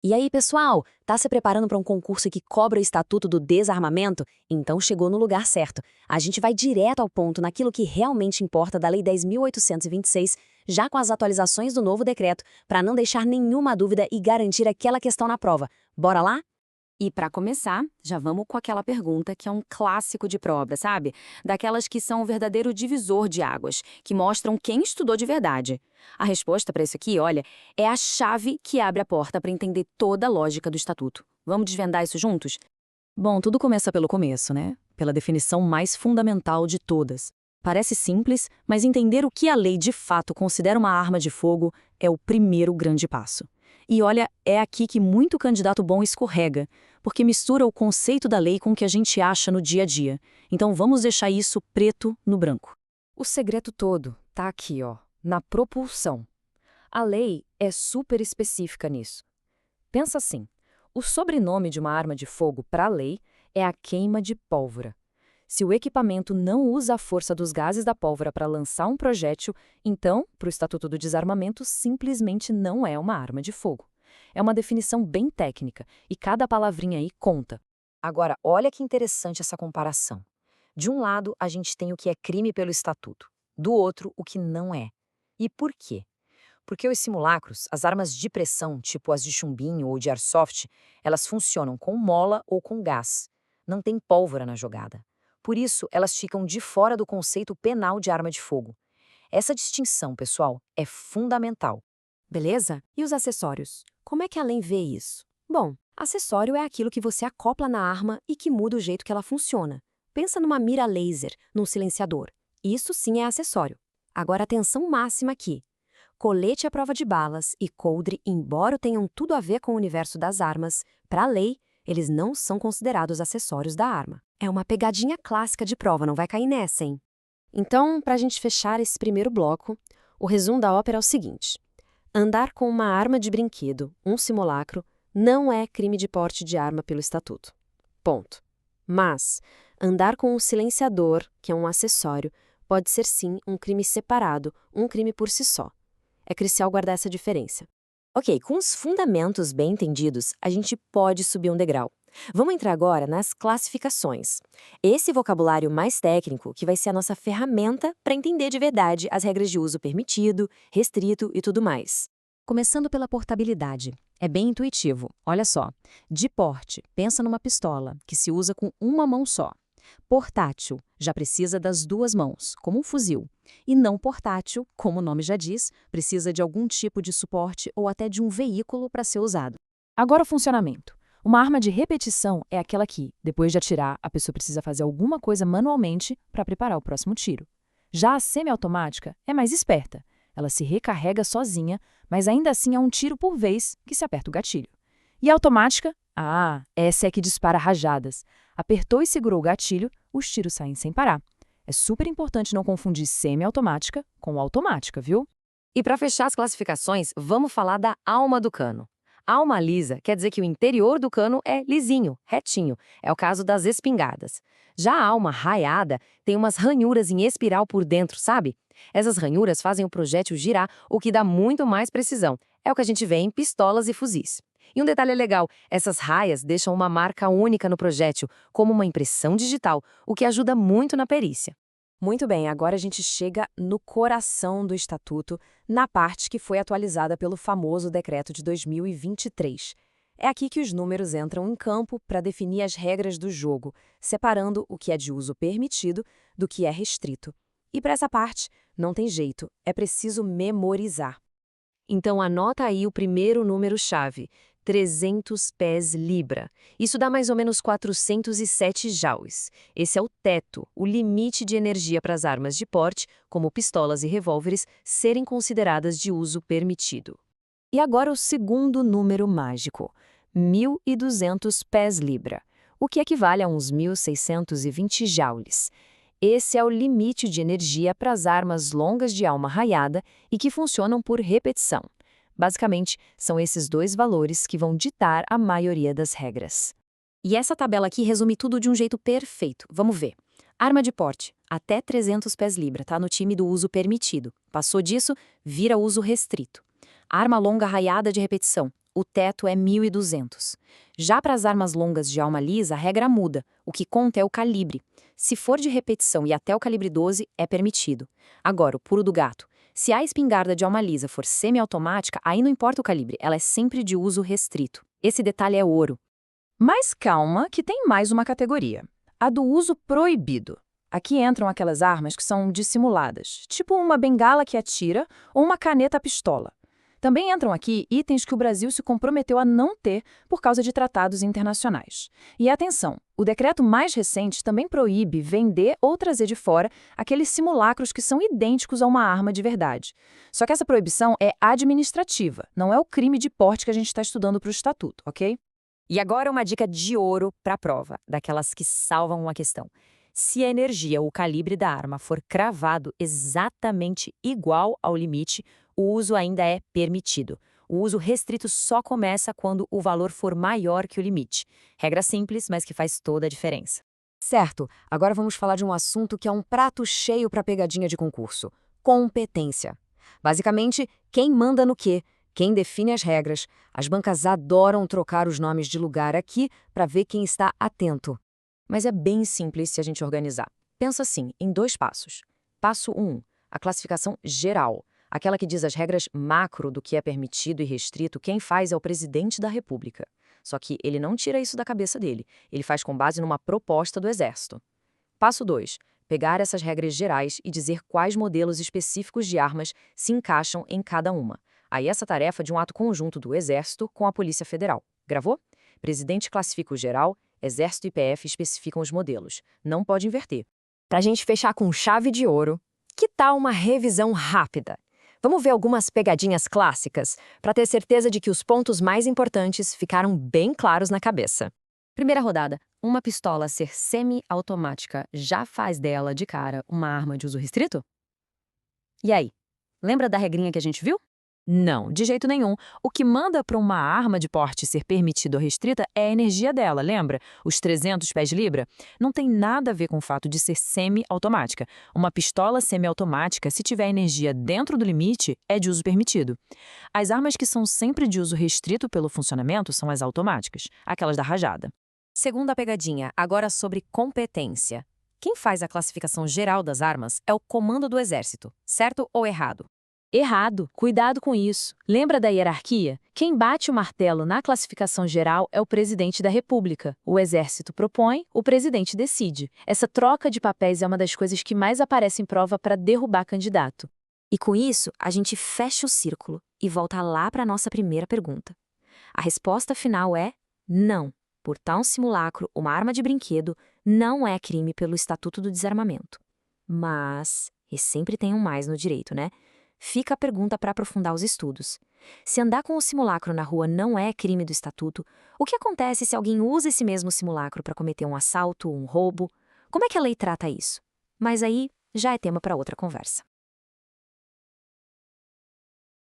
E aí, pessoal, tá se preparando para um concurso que cobra o Estatuto do Desarmamento? Então chegou no lugar certo. A gente vai direto ao ponto naquilo que realmente importa da Lei 10.826, já com as atualizações do novo decreto, para não deixar nenhuma dúvida e garantir aquela questão na prova. Bora lá? E para começar, já vamos com aquela pergunta que é um clássico de prova, sabe? Daquelas que são o verdadeiro divisor de águas, que mostram quem estudou de verdade. A resposta para isso aqui, olha, é a chave que abre a porta para entender toda a lógica do estatuto. Vamos desvendar isso juntos? Bom, tudo começa pelo começo, né? Pela definição mais fundamental de todas. Parece simples, mas entender o que a lei de fato considera uma arma de fogo é o primeiro grande passo. E olha, é aqui que muito candidato bom escorrega, porque mistura o conceito da lei com o que a gente acha no dia a dia. Então vamos deixar isso preto no branco. O segredo todo tá aqui, ó, na propulsão. A lei é super específica nisso. Pensa assim, o sobrenome de uma arma de fogo para a lei é a queima de pólvora. Se o equipamento não usa a força dos gases da pólvora para lançar um projétil, então, para o Estatuto do Desarmamento, simplesmente não é uma arma de fogo. É uma definição bem técnica e cada palavrinha aí conta. Agora, olha que interessante essa comparação. De um lado, a gente tem o que é crime pelo estatuto, do outro, o que não é. E por quê? Porque os simulacros, as armas de pressão, tipo as de chumbinho ou de airsoft, elas funcionam com mola ou com gás. Não tem pólvora na jogada. Por isso, elas ficam de fora do conceito penal de arma de fogo. Essa distinção, pessoal, é fundamental. Beleza? E os acessórios? Como é que a lei vê isso? Bom, acessório é aquilo que você acopla na arma e que muda o jeito que ela funciona. Pensa numa mira laser, num silenciador. Isso sim é acessório. Agora atenção máxima aqui. Colete à prova de balas e coldre, embora tenham tudo a ver com o universo das armas, para a lei, eles não são considerados acessórios da arma. É uma pegadinha clássica de prova, não vai cair nessa, hein? Então, para a gente fechar esse primeiro bloco, o resumo da ópera é o seguinte. Andar com uma arma de brinquedo, um simulacro, não é crime de porte de arma pelo Estatuto. Ponto. Mas, andar com um silenciador, que é um acessório, pode ser sim um crime separado, um crime por si só. É crucial guardar essa diferença. Ok, com os fundamentos bem entendidos, a gente pode subir um degrau. Vamos entrar agora nas classificações. Esse vocabulário mais técnico que vai ser a nossa ferramenta para entender de verdade as regras de uso permitido, restrito e tudo mais. Começando pela portabilidade. É bem intuitivo. Olha só. De porte, pensa numa pistola, que se usa com uma mão só. Portátil, já precisa das duas mãos, como um fuzil. E não portátil, como o nome já diz, precisa de algum tipo de suporte ou até de um veículo para ser usado. Agora o funcionamento. Uma arma de repetição é aquela que, depois de atirar, a pessoa precisa fazer alguma coisa manualmente para preparar o próximo tiro. Já a semiautomática é mais esperta. Ela se recarrega sozinha, mas ainda assim é um tiro por vez que se aperta o gatilho. E a automática? Ah, essa é que dispara rajadas. Apertou e segurou o gatilho, os tiros saem sem parar. É super importante não confundir semiautomática com automática, viu? E para fechar as classificações, vamos falar da alma do cano. Alma lisa quer dizer que o interior do cano é lisinho, retinho. É o caso das espingardas. Já a alma raiada tem umas ranhuras em espiral por dentro, sabe? Essas ranhuras fazem o projétil girar, o que dá muito mais precisão. É o que a gente vê em pistolas e fuzis. E um detalhe legal, essas raias deixam uma marca única no projétil, como uma impressão digital, o que ajuda muito na perícia. Muito bem, agora a gente chega no coração do Estatuto, na parte que foi atualizada pelo famoso Decreto de 2023. É aqui que os números entram em campo para definir as regras do jogo, separando o que é de uso permitido do que é restrito. E para essa parte, não tem jeito, é preciso memorizar. Então anota aí o primeiro número-chave, 300 pés libra. Isso dá mais ou menos 407 joules. Esse é o teto, o limite de energia para as armas de porte, como pistolas e revólveres, serem consideradas de uso permitido. E agora o segundo número mágico, 1.200 pés libra, o que equivale a uns 1.620 joules. Esse é o limite de energia para as armas longas de alma raiada e que funcionam por repetição. Basicamente, são esses dois valores que vão ditar a maioria das regras. E essa tabela aqui resume tudo de um jeito perfeito. Vamos ver. Arma de porte, até 300 pés libra, tá no time do uso permitido. Passou disso, vira uso restrito. Arma longa raiada de repetição, O teto é 1.200. Já para as armas longas de alma lisa, a regra muda. O que conta é o calibre. Se for de repetição e até o calibre 12, é permitido. Agora, o pulo do gato. Se a espingarda de alma lisa for semiautomática, aí não importa o calibre, ela é sempre de uso restrito. Esse detalhe é ouro. Mas calma, que tem mais uma categoria. A do uso proibido. Aqui entram aquelas armas que são dissimuladas, tipo uma bengala que atira ou uma caneta-pistola. Também entram aqui itens que o Brasil se comprometeu a não ter por causa de tratados internacionais. E atenção, o decreto mais recente também proíbe vender ou trazer de fora aqueles simulacros que são idênticos a uma arma de verdade. Só que essa proibição é administrativa, não é o crime de porte que a gente está estudando para o Estatuto, ok? E agora uma dica de ouro para a prova, daquelas que salvam uma questão. Se a energia ou o calibre da arma for cravado exatamente igual ao limite, o uso ainda é permitido. O uso restrito só começa quando o valor for maior que o limite. Regra simples, mas que faz toda a diferença. Certo, agora vamos falar de um assunto que é um prato cheio para pegadinha de concurso: competência. Basicamente, quem manda no quê? Quem define as regras? As bancas adoram trocar os nomes de lugar aqui para ver quem está atento. Mas é bem simples se a gente organizar. Pensa assim, em 2 passos. Passo 1, a classificação geral. Aquela que diz as regras macro do que é permitido e restrito, quem faz é o presidente da República. Só que ele não tira isso da cabeça dele, ele faz com base numa proposta do Exército. Passo 2, pegar essas regras gerais e dizer quais modelos específicos de armas se encaixam em cada uma. Aí essa tarefa é de um ato conjunto do Exército com a Polícia Federal. Gravou? Presidente classifica o geral, Exército e PF especificam os modelos. Não pode inverter. Para a gente fechar com chave de ouro, que tal uma revisão rápida? Vamos ver algumas pegadinhas clássicas para ter certeza de que os pontos mais importantes ficaram bem claros na cabeça. Primeira rodada. Uma pistola ser semi-automática já faz dela, de cara, uma arma de uso restrito? E aí? Lembra da regrinha que a gente viu? Não, de jeito nenhum. O que manda para uma arma de porte ser permitida ou restrita é a energia dela, lembra? Os 300 pés libra? Não tem nada a ver com o fato de ser semi-automática. Uma pistola semi-automática, se tiver energia dentro do limite, é de uso permitido. As armas que são sempre de uso restrito pelo funcionamento são as automáticas, aquelas da rajada. Segunda pegadinha, agora sobre competência. Quem faz a classificação geral das armas é o Comando do Exército, certo ou errado? Errado, cuidado com isso. Lembra da hierarquia? Quem bate o martelo na classificação geral é o presidente da República. O Exército propõe, o presidente decide. Essa troca de papéis é uma das coisas que mais aparece em prova para derrubar candidato. E com isso, a gente fecha o círculo e volta lá para a nossa primeira pergunta. A resposta final é não. Portar um simulacro, uma arma de brinquedo, não é crime pelo Estatuto do Desarmamento. Mas, e sempre tem um mais no direito, né? Fica a pergunta para aprofundar os estudos. Se andar com o simulacro na rua não é crime do Estatuto, o que acontece se alguém usa esse mesmo simulacro para cometer um assalto ou um roubo? Como é que a lei trata isso? Mas aí já é tema para outra conversa.